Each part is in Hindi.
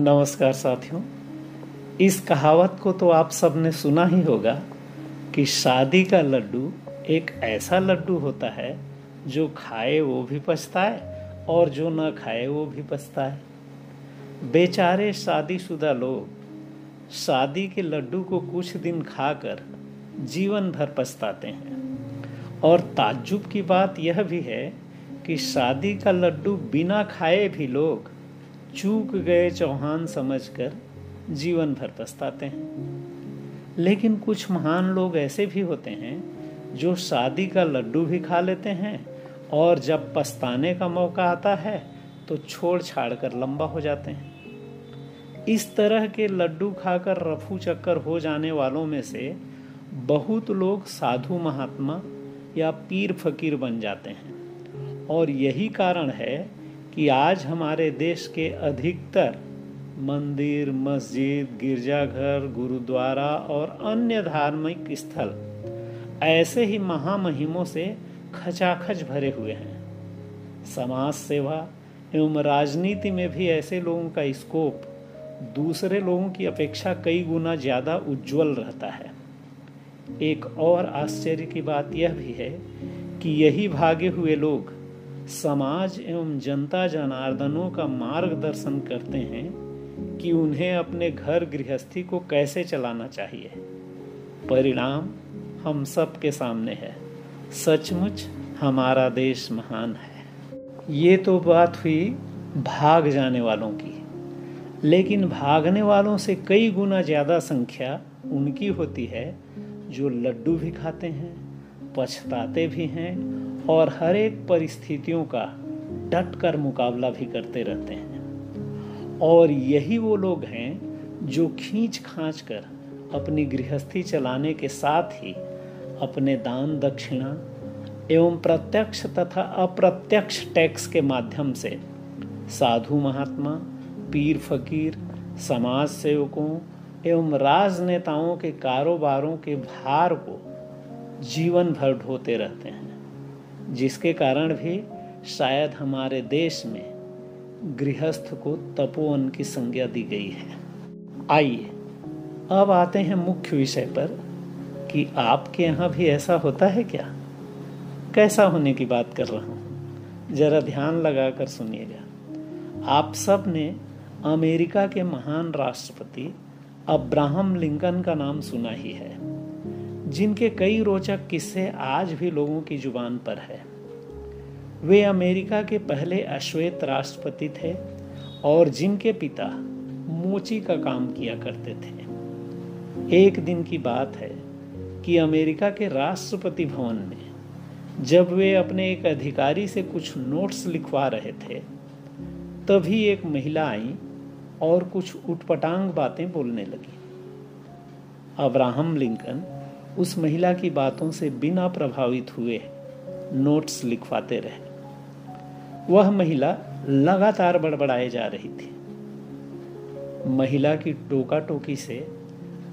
नमस्कार साथियों। इस कहावत को तो आप सबने सुना ही होगा कि शादी का लड्डू एक ऐसा लड्डू होता है जो खाए वो भी पछताए और जो न खाए वो भी पछताए। बेचारे शादीशुदा लोग शादी के लड्डू को कुछ दिन खाकर जीवन भर पछताते हैं। और ताज्जुब की बात यह भी है कि शादी का लड्डू बिना खाए भी लोग चूक गए चौहान समझकर जीवन भर पछताते हैं। लेकिन कुछ महान लोग ऐसे भी होते हैं जो शादी का लड्डू भी खा लेते हैं और जब पछताने का मौका आता है तो छोड़ छाड़ कर लंबा हो जाते हैं। इस तरह के लड्डू खाकर रफू चक्कर हो जाने वालों में से बहुत लोग साधु महात्मा या पीर फकीर बन जाते हैं। और यही कारण है कि आज हमारे देश के अधिकतर मंदिर, मस्जिद, गिरजाघर, गुरुद्वारा और अन्य धार्मिक स्थल ऐसे ही महामहिमों से खचाखच भरे हुए हैं। समाज सेवा एवं राजनीति में भी ऐसे लोगों का स्कोप दूसरे लोगों की अपेक्षा कई गुना ज़्यादा उज्जवल रहता है। एक और आश्चर्य की बात यह भी है कि यही भागे हुए लोग समाज एवं जनता जनार्दनों का मार्गदर्शन करते हैं कि उन्हें अपने घर गृहस्थी को कैसे चलाना चाहिए। परिणाम हम सब के सामने है। सचमुच हमारा देश महान है। ये तो बात हुई भाग जाने वालों की, लेकिन भागने वालों से कई गुना ज़्यादा संख्या उनकी होती है जो लड्डू भी खाते हैं, पछताते भी हैं और हर एक परिस्थितियों का डट कर मुकाबला भी करते रहते हैं। और यही वो लोग हैं जो खींच खांच कर अपनी गृहस्थी चलाने के साथ ही अपने दान दक्षिणा एवं प्रत्यक्ष तथा अप्रत्यक्ष टैक्स के माध्यम से साधु महात्मा, पीर फकीर, समाज सेवकों एवं राजनेताओं के कारोबारों के भार को जीवन भर ढोते रहते हैं, जिसके कारण भी शायद हमारे देश में गृहस्थ को तपोवन की संज्ञा दी गई है। आइए अब आते हैं मुख्य विषय पर कि आपके यहाँ भी ऐसा होता है क्या? कैसा होने की बात कर रहा हूँ, जरा ध्यान लगाकर सुनिएगा। आप सब ने अमेरिका के महान राष्ट्रपति अब्राहम लिंकन का नाम सुना ही है, जिनके कई रोचक किस्से आज भी लोगों की जुबान पर है। वे अमेरिका के पहले अश्वेत राष्ट्रपति थे और जिनके पिता मोची का काम किया करते थे। एक दिन की बात है कि अमेरिका के राष्ट्रपति भवन में जब वे अपने एक अधिकारी से कुछ नोट्स लिखवा रहे थे, तभी एक महिला आई और कुछ उटपटांग बातें बोलने लगी। अब्राहम लिंकन उस महिला की बातों से बिना प्रभावित हुए नोट्स लिखवाते रहे। वह महिला लगातार बड़बड़ाए जा रही थी। महिला की टोका टोकी से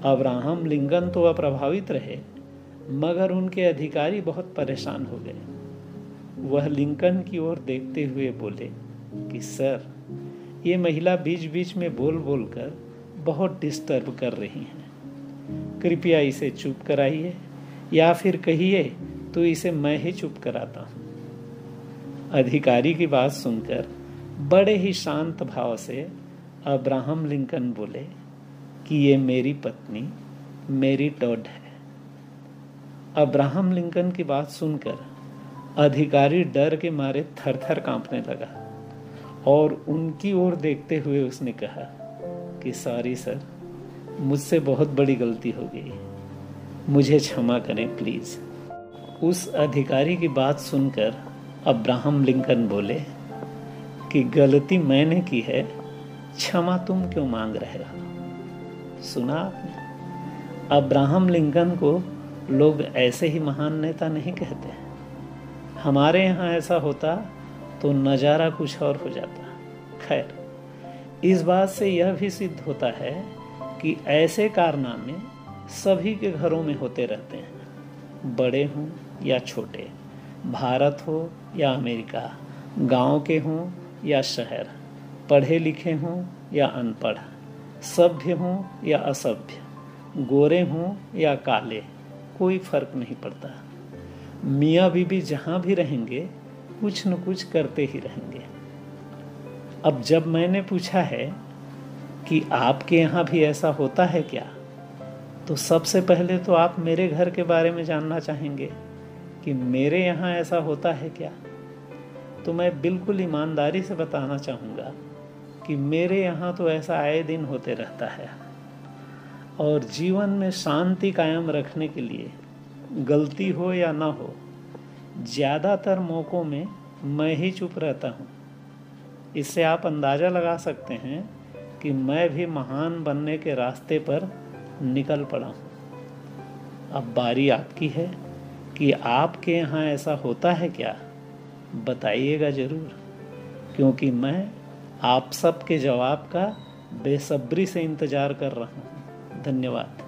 अब्राहम लिंकन तो अप्रभावित रहे, मगर उनके अधिकारी बहुत परेशान हो गए। वह लिंकन की ओर देखते हुए बोले कि सर, ये महिला बीच बीच में बोल बोल कर बहुत डिस्टर्ब कर रही हैं। कृपया इसे चुप कराइए, या फिर कहिए तो इसे मैं ही चुप कराता हूँ। अधिकारी की बात सुनकर बड़े ही शांत भाव से अब्राहम लिंकन बोले कि ये मेरी पत्नी, मेरी टॉड है। अब्राहम लिंकन की बात सुनकर अधिकारी डर के मारे थर थर कांपने लगा और उनकी ओर देखते हुए उसने कहा कि सॉरी सर, मुझसे बहुत बड़ी गलती हो गई, मुझे क्षमा करें प्लीज। उस अधिकारी की बात सुनकर अब्राहम लिंकन बोले कि गलती मैंने की है, क्षमा तुम क्यों मांग रहे हो? सुना आपने? अब्राहम लिंकन को लोग ऐसे ही महान नेता नहीं कहते। हमारे यहाँ ऐसा होता तो नज़ारा कुछ और हो जाता। खैर, इस बात से यह भी सिद्ध होता है कि ऐसे कारनामे सभी के घरों में होते रहते हैं, बड़े हों या छोटे, भारत हो या अमेरिका, गांव के हों या शहर, पढ़े लिखे हों या अनपढ़, सभ्य हों या असभ्य, गोरे हों या काले, कोई फर्क नहीं पड़ता। मियाँ बीबी जहाँ भी रहेंगे कुछ न कुछ करते ही रहेंगे। अब जब मैंने पूछा है कि आपके यहाँ भी ऐसा होता है क्या, तो सबसे पहले तो आप मेरे घर के बारे में जानना चाहेंगे कि मेरे यहाँ ऐसा होता है क्या। तो मैं बिल्कुल ईमानदारी से बताना चाहूँगा कि मेरे यहाँ तो ऐसा आए दिन होते रहता है। और जीवन में शांति कायम रखने के लिए, गलती हो या ना हो, ज़्यादातर मौक़ों में मैं ही चुप रहता हूँ। इससे आप अंदाज़ा लगा सकते हैं कि मैं भी महान बनने के रास्ते पर निकल पड़ा हूँ। अब बारी आपकी है कि आपके यहाँ ऐसा होता है क्या, बताइएगा ज़रूर, क्योंकि मैं आप सबके जवाब का बेसब्री से इंतज़ार कर रहा हूँ। धन्यवाद।